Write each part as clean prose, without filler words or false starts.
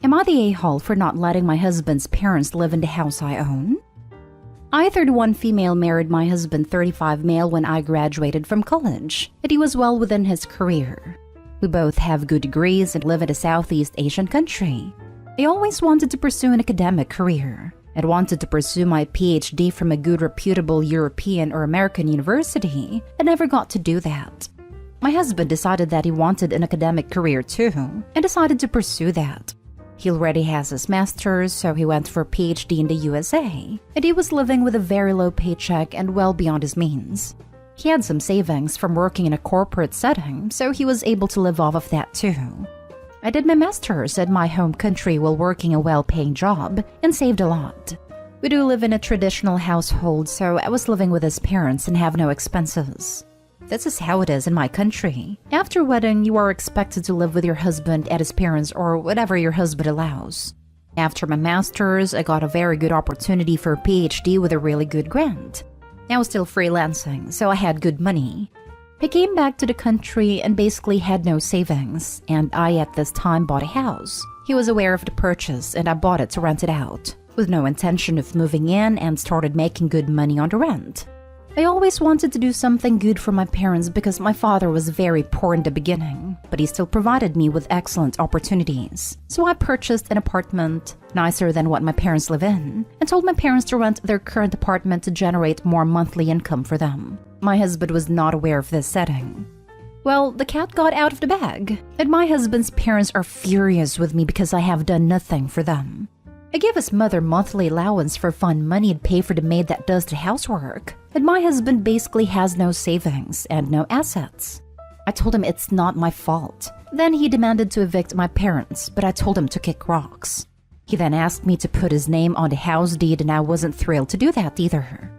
Am I the a-hole for not letting my husband's parents live in the house I own? I, 31 female, married my husband, 35 male, when I graduated from college, and he was well within his career. We both have good degrees and live in a Southeast Asian country. I always wanted to pursue an academic career. I'd wanted to pursue my PhD from a good reputable European or American university. I never got to do that. My husband decided that he wanted an academic career too, and decided to pursue that. He already has his master's, so he went for a PhD in the USA, and he was living with a very low paycheck and well beyond his means. He had some savings from working in a corporate setting, so he was able to live off of that too. I did my master's in my home country while working a well-paying job and saved a lot. We do live in a traditional household, so I was living with his parents and have no expenses. This is how it is in my country. After wedding, you are expected to live with your husband at his parents or whatever your husband allows. After my master's, I got a very good opportunity for a PhD with a really good grant. I was still freelancing, so I had good money. I came back to the country and basically had no savings, and I at this time bought a house. He was aware of the purchase and I bought it to rent it out, with no intention of moving in, and started making good money on the rent. I always wanted to do something good for my parents because my father was very poor in the beginning, but he still provided me with excellent opportunities. So I purchased an apartment, nicer than what my parents live in, and told my parents to rent their current apartment to generate more monthly income for them. My husband was not aware of this setting. Well, the cat got out of the bag, and my husband's parents are furious with me because I have done nothing for them. I give his mother monthly allowance for fun money and pay for the maid that does the housework, and my husband basically has no savings and no assets. I told him it's not my fault. Then he demanded to evict my parents, but I told him to kick rocks. He then asked me to put his name on the house deed, and I wasn't thrilled to do that either.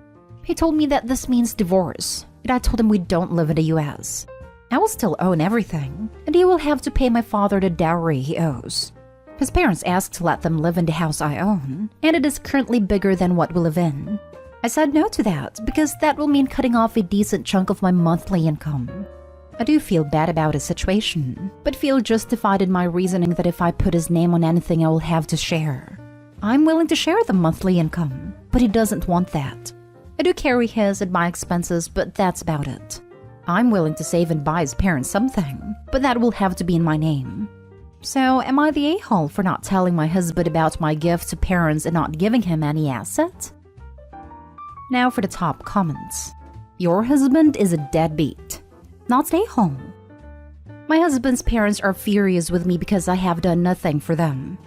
He told me that this means divorce, but I told him we don't live in the US. I will still own everything, and he will have to pay my father the dowry he owes. His parents asked to let them live in the house I own, and it is currently bigger than what we live in. I said no to that because that will mean cutting off a decent chunk of my monthly income. I do feel bad about his situation, but feel justified in my reasoning that if I put his name on anything I will have to share. I'm willing to share the monthly income, but he doesn't want that. I do carry his and my expenses, but that's about it. I'm willing to save and buy his parents something, but that will have to be in my name. So, am I the a-hole for not telling my husband about my gift to parents and not giving him any asset? Now for the top comments. Your husband is a deadbeat. Not the a-hole. My husband's parents are furious with me because I have done nothing for them.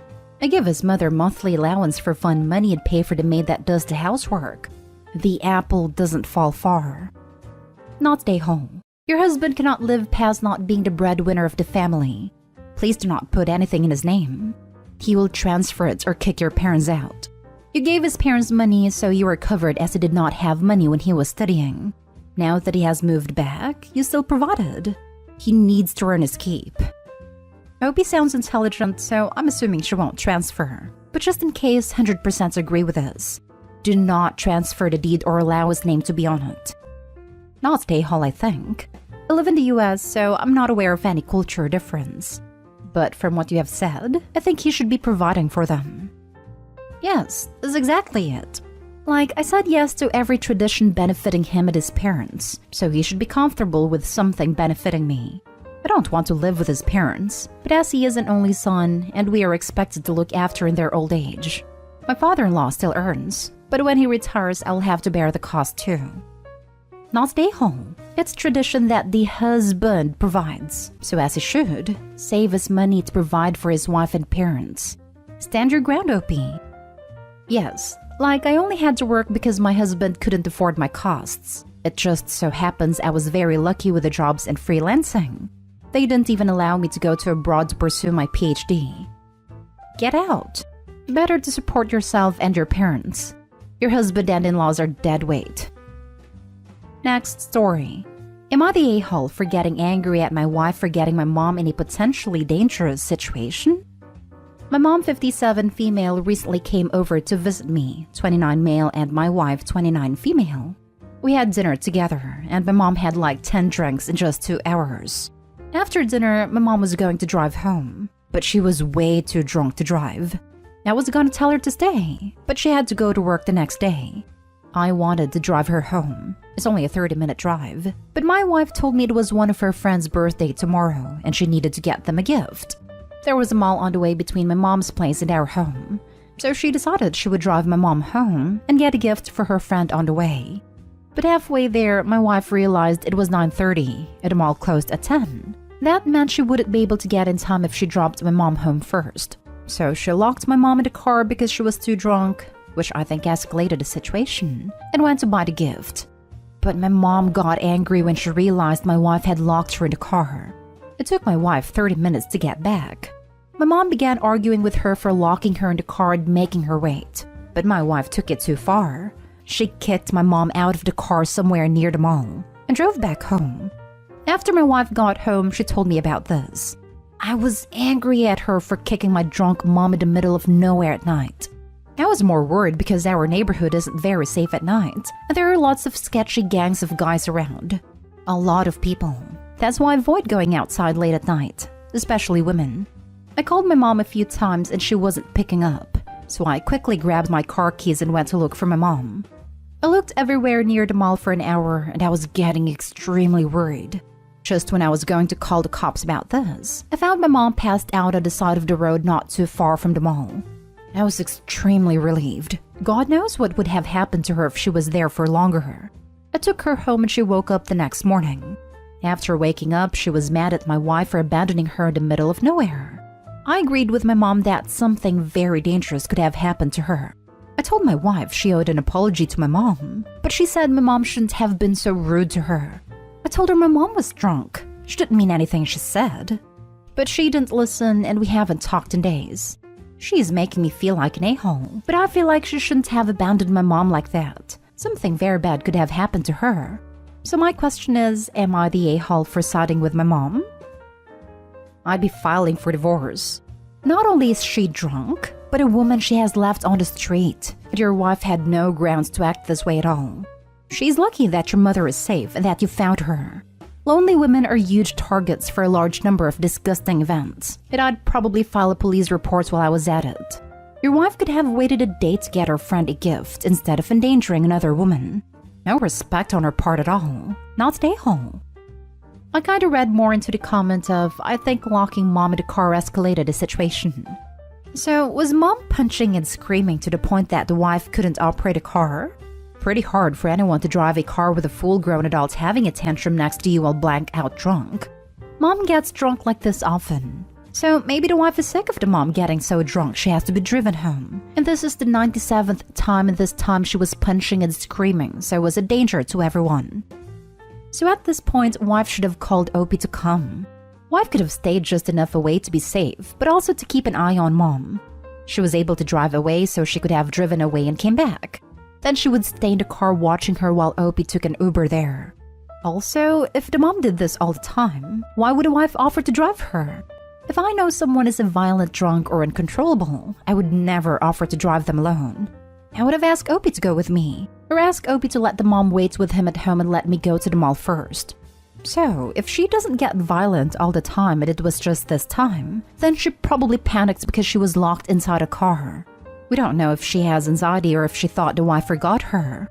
I give his mother monthly allowance for fun money and pay for the maid that does the housework. The apple doesn't fall far. Not the a-hole. Your husband cannot live past not being the breadwinner of the family. Please do not put anything in his name. He will transfer it or kick your parents out. You gave his parents money, so you are covered, as he did not have money when he was studying. Now that he has moved back, you still provided. He needs to earn his keep. I hope he sounds intelligent, so I'm assuming she won't transfer. But just in case 100% agree with this, do not transfer the deed or allow his name to be on it. Not the a-hole, I think. I live in the US, so I'm not aware of any culture difference. But from what you have said, I think he should be providing for them. Yes, that's exactly it. Like, I said yes to every tradition benefiting him and his parents, so he should be comfortable with something benefiting me. I don't want to live with his parents, but as he is an only son, and we are expected to look after in their old age. My father-in-law still earns, but when he retires, I'll have to bear the cost too. Not the a-hole. It's tradition that the husband provides, so as he should, save his money to provide for his wife and parents. Stand your ground, OP. Yes, like I only had to work because my husband couldn't afford my costs. It just so happens I was very lucky with the jobs and freelancing. They didn't even allow me to go to abroad to pursue my PhD. Get out. Better to support yourself and your parents. Your husband and in-laws are dead weight. Next story. Am I the a-hole for getting angry at my wife for getting my mom in a potentially dangerous situation? My mom, 57 female, recently came over to visit me, 29 male, and my wife, 29 female. We had dinner together, and my mom had like 10 drinks in just 2 hours. After dinner, my mom was going to drive home, but she was way too drunk to drive. I was gonna tell her to stay, but she had to go to work the next day. I wanted to drive her home. It's only a 30-minute drive, but my wife told me it was one of her friend's birthday tomorrow and she needed to get them a gift. There was a mall on the way between my mom's place and our home, so she decided she would drive my mom home and get a gift for her friend on the way. But halfway there, my wife realized it was 9:30 and the mall closed at 10. That meant she wouldn't be able to get in time if she dropped my mom home first. So she locked my mom in the car because she was too drunk, which I think escalated the situation, and went to buy the gift. But my mom got angry when she realized my wife had locked her in the car. It took my wife 30 minutes to get back. My mom began arguing with her for locking her in the car and making her wait, but my wife took it too far. She kicked my mom out of the car somewhere near the mall and drove back home. After my wife got home, she told me about this. I was angry at her for kicking my drunk mom in the middle of nowhere at night. I was more worried because our neighborhood isn't very safe at night, and there are lots of sketchy gangs of guys around. A lot of people. That's why I avoid going outside late at night, especially women. I called my mom a few times and she wasn't picking up, so I quickly grabbed my car keys and went to look for my mom. I looked everywhere near the mall for an hour and I was getting extremely worried. Just when I was going to call the cops about this, I found my mom passed out at the side of the road not too far from the mall. I was extremely relieved. God knows what would have happened to her if she was there for longer. I took her home and she woke up the next morning. After waking up, she was mad at my wife for abandoning her in the middle of nowhere. I agreed with my mom that something very dangerous could have happened to her. I told my wife she owed an apology to my mom, but she said my mom shouldn't have been so rude to her. I told her my mom was drunk. She didn't mean anything she said. But she didn't listen and we haven't talked in days. She's making me feel like an a-hole, but I feel like she shouldn't have abandoned my mom like that. Something very bad could have happened to her. So my question is, am I the a-hole for siding with my mom? I'd be filing for divorce. Not only is she drunk, but a woman she has left on the street, and your wife had no grounds to act this way at all. She's lucky that your mother is safe and that you found her. Lonely women are huge targets for a large number of disgusting events, and I'd probably file a police report while I was at it. Your wife could have waited a day to get her friend a gift instead of endangering another woman. No respect on her part at all. Not an a-hole. I kinda read more into the comment of, I think locking mom in the car escalated the situation. So, was mom punching and screaming to the point that the wife couldn't operate a car? Pretty hard for anyone to drive a car with a full-grown adult having a tantrum next to you while blank-out drunk. Mom gets drunk like this often. So maybe the wife is sick of the mom getting so drunk she has to be driven home. And this is the 97th time, and this time she was punching and screaming, so it was a danger to everyone. So at this point, wife should have called Opie to come. Wife could have stayed just enough away to be safe, but also to keep an eye on mom. She was able to drive away so she could have driven away and came back. Then she would stay in the car watching her while Opie took an Uber there. Also, if the mom did this all the time, why would a wife offer to drive her? If I know someone is a violent drunk or uncontrollable, I would never offer to drive them alone. I would have asked Opie to go with me, or ask Opie to let the mom wait with him at home and let me go to the mall first. So, if she doesn't get violent all the time and it was just this time, then she probably panicked because she was locked inside a car. We don't know if she has anxiety or if she thought the wife forgot her.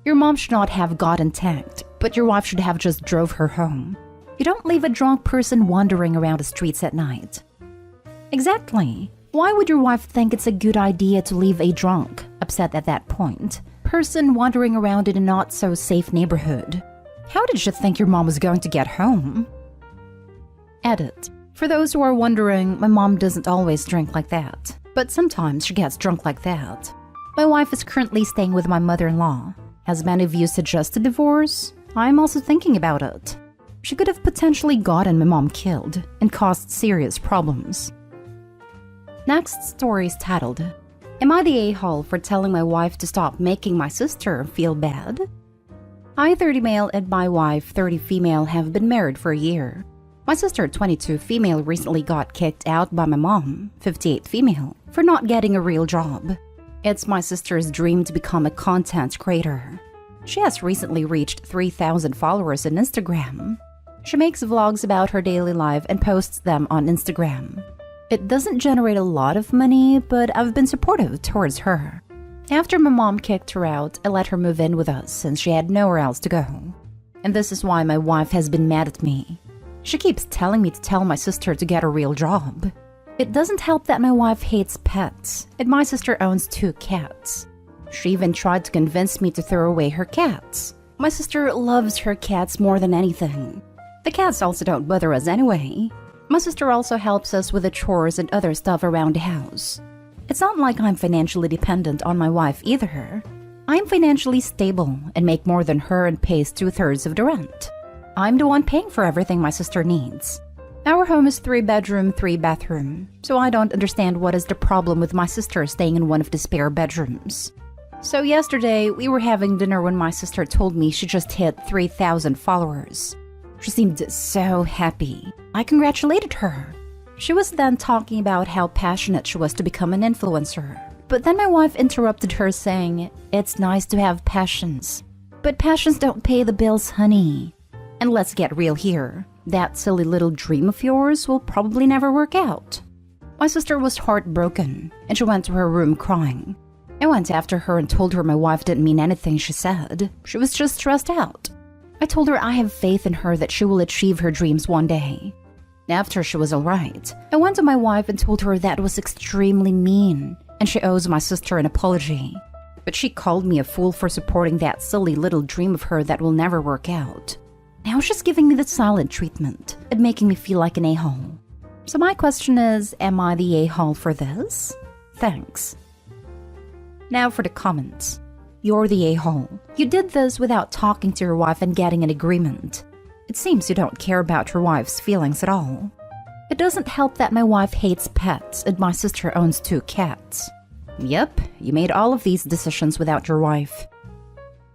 Your mom should not have gotten tanked, but your wife should have just drove her home. You don't leave a drunk person wandering around the streets at night. Exactly. Why would your wife think it's a good idea to leave a drunk, upset at that point, person wandering around in a not-so-safe neighborhood? How did you think your mom was going to get home? Edit. For those who are wondering, my mom doesn't always drink like that, but sometimes she gets drunk like that. My wife is currently staying with my mother-in-law. As many of you suggest a divorce, I'm also thinking about it. She could have potentially gotten my mom killed and caused serious problems. Next story is titled, Am I the a-hole for telling my wife to stop making my sister feel bad? I, 30 male, and my wife, 30 female, have been married for a year. My sister, 22 female, recently got kicked out by my mom, 58 female, for not getting a real job. It's my sister's dream to become a content creator. She has recently reached 3,000 followers on Instagram. She makes vlogs about her daily life and posts them on Instagram. It doesn't generate a lot of money, but I've been supportive towards her. After my mom kicked her out, I let her move in with us since she had nowhere else to go. And this is why my wife has been mad at me. She keeps telling me to tell my sister to get a real job. It doesn't help that my wife hates pets, and my sister owns 2 cats. She even tried to convince me to throw away her cats. My sister loves her cats more than anything. The cats also don't bother us anyway. My sister also helps us with the chores and other stuff around the house. It's not like I'm financially dependent on my wife either. I'm financially stable and make more than her and pays 2/3 of the rent. I'm the one paying for everything my sister needs. Our home is 3-bedroom, 3-bathroom, so I don't understand what is the problem with my sister staying in one of the spare bedrooms. So yesterday, we were having dinner when my sister told me she just hit 3,000 followers. She seemed so happy. I congratulated her. She was then talking about how passionate she was to become an influencer. But then my wife interrupted her saying, "It's nice to have passions, but passions don't pay the bills, honey. And let's get real here. That silly little dream of yours will probably never work out." My sister was heartbroken, and she went to her room crying. I went after her and told her my wife didn't mean anything she said. She was just stressed out. I told her I have faith in her that she will achieve her dreams one day. After she was alright, I went to my wife and told her that was extremely mean, and she owes my sister an apology. But she called me a fool for supporting that silly little dream of her that will never work out. Now she's giving me the silent treatment and making me feel like an a-hole. So my question is, am I the a-hole for this? Thanks. Now for the comments. You're the a-hole. You did this without talking to your wife and getting an agreement. It seems you don't care about your wife's feelings at all. It doesn't help that my wife hates pets and my sister owns 2 cats. Yep, you made all of these decisions without your wife.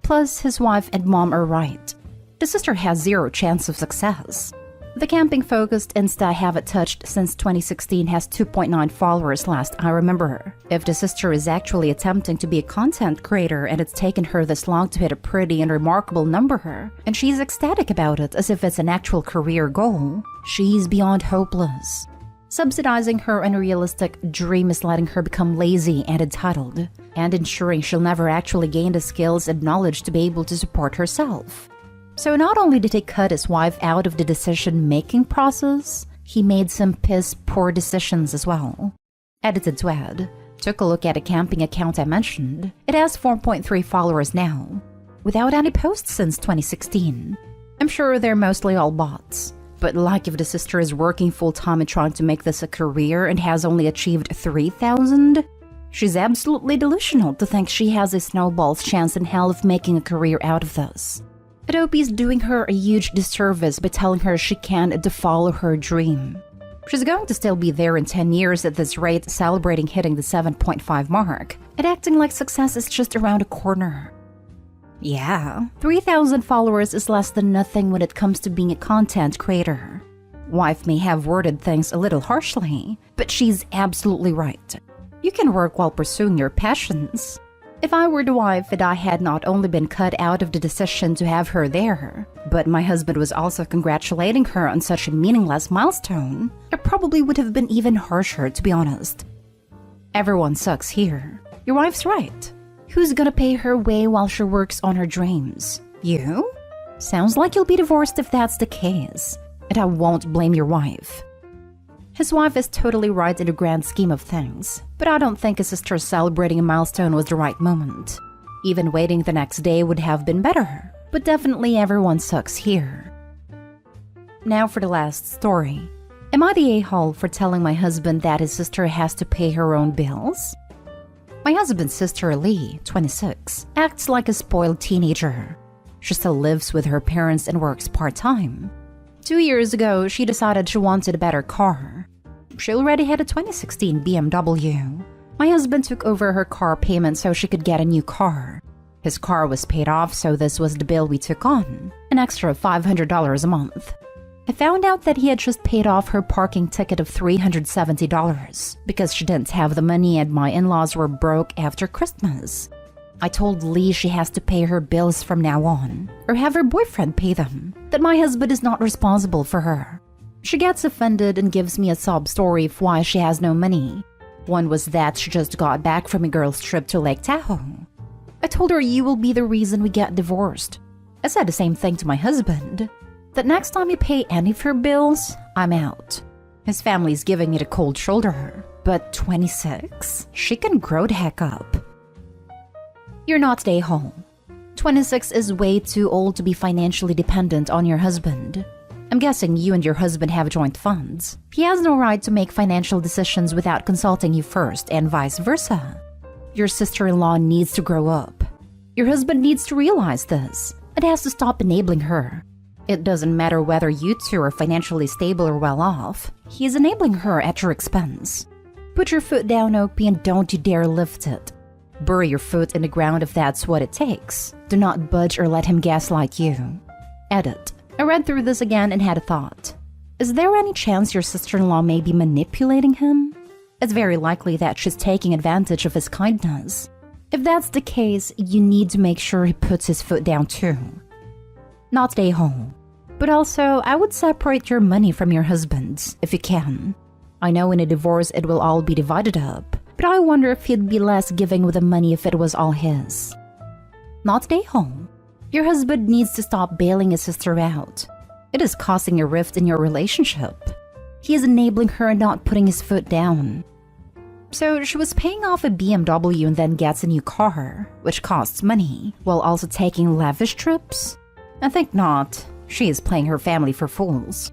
Plus, his wife and mom are right. The sister has 0 chance of success. The camping-focused Insta I haven't touched since 2016 has 2.9 followers last I remember. If the sister is actually attempting to be a content creator and it's taken her this long to hit a pretty and remarkable number, and she's ecstatic about it as if it's an actual career goal, she's beyond hopeless. Subsidizing her unrealistic dream is letting her become lazy and entitled, and ensuring she'll never actually gain the skills and knowledge to be able to support herself. So not only did he cut his wife out of the decision-making process, he made some piss-poor decisions as well. Edited to add, took a look at a camping account I mentioned. It has 4.3 followers now, without any posts since 2016. I'm sure they're mostly all bots. But like if the sister is working full-time and trying to make this a career and has only achieved 3,000, she's absolutely delusional to think she has a snowball's chance in hell of making a career out of this. Adobe's doing her a huge disservice by telling her she can't follow her dream. She's going to still be there in 10 years at this rate, celebrating hitting the 7.5 mark, and acting like success is just around the corner. Yeah, 3,000 followers is less than nothing when it comes to being a content creator. Wife may have worded things a little harshly, but she's absolutely right. You can work while pursuing your passions. If I were the wife and I had not only been cut out of the decision to have her there, but my husband was also congratulating her on such a meaningless milestone, it probably would have been even harsher, to be honest. Everyone sucks here. Your wife's right. Who's gonna pay her way while she works on her dreams? You? Sounds like you'll be divorced if that's the case, and I won't blame your wife. His wife is totally right in the grand scheme of things, but I don't think his sister celebrating a milestone was the right moment. Even waiting the next day would have been better, but definitely everyone sucks here. Now for the last story. Am I the a-hole for telling my husband that his sister has to pay her own bills? My husband's sister Lee, 26, acts like a spoiled teenager. She still lives with her parents and works part-time. 2 years ago, she decided she wanted a better car. She already had a 2016 BMW. My husband took over her car payment so she could get a new car. His car was paid off, so this was the bill we took on, an extra $500 a month. I found out that he had just paid off her parking ticket of $370 because she didn't have the money and my in-laws were broke after Christmas. I told Lee she has to pay her bills from now on, or have her boyfriend pay them, that my husband is not responsible for her. She gets offended and gives me a sob story of why she has no money. One was that she just got back from a girl's trip to Lake Tahoe. I told her you will be the reason we get divorced. I said the same thing to my husband. That next time you pay any of her bills, I'm out. His family's giving me the cold shoulder. But 26? She can grow the heck up. You're not stay home. 26 is way too old to be financially dependent on your husband. I'm guessing you and your husband have joint funds. He has no right to make financial decisions without consulting you first, and vice versa. Your sister-in-law needs to grow up. Your husband needs to realize this and has to stop enabling her. It doesn't matter whether you two are financially stable or well off. He is enabling her at your expense. Put your foot down, Opie, and don't you dare lift it. Bury your foot in the ground if that's what it takes. Do not budge or let him gaslight you. Edit. I read through this again and had a thought. Is there any chance your sister-in-law may be manipulating him? It's very likely that she's taking advantage of his kindness. If that's the case, you need to make sure he puts his foot down too. Not stay home. But also, I would separate your money from your husband's, if you can. I know in a divorce it will all be divided up, but I wonder if he'd be less giving with the money if it was all his. Not stay home. Your husband needs to stop bailing his sister out. It is causing a rift in your relationship. He is enabling her and not putting his foot down. So she was paying off a BMW and then gets a new car, which costs money, while also taking lavish trips? I think not. She is playing her family for fools.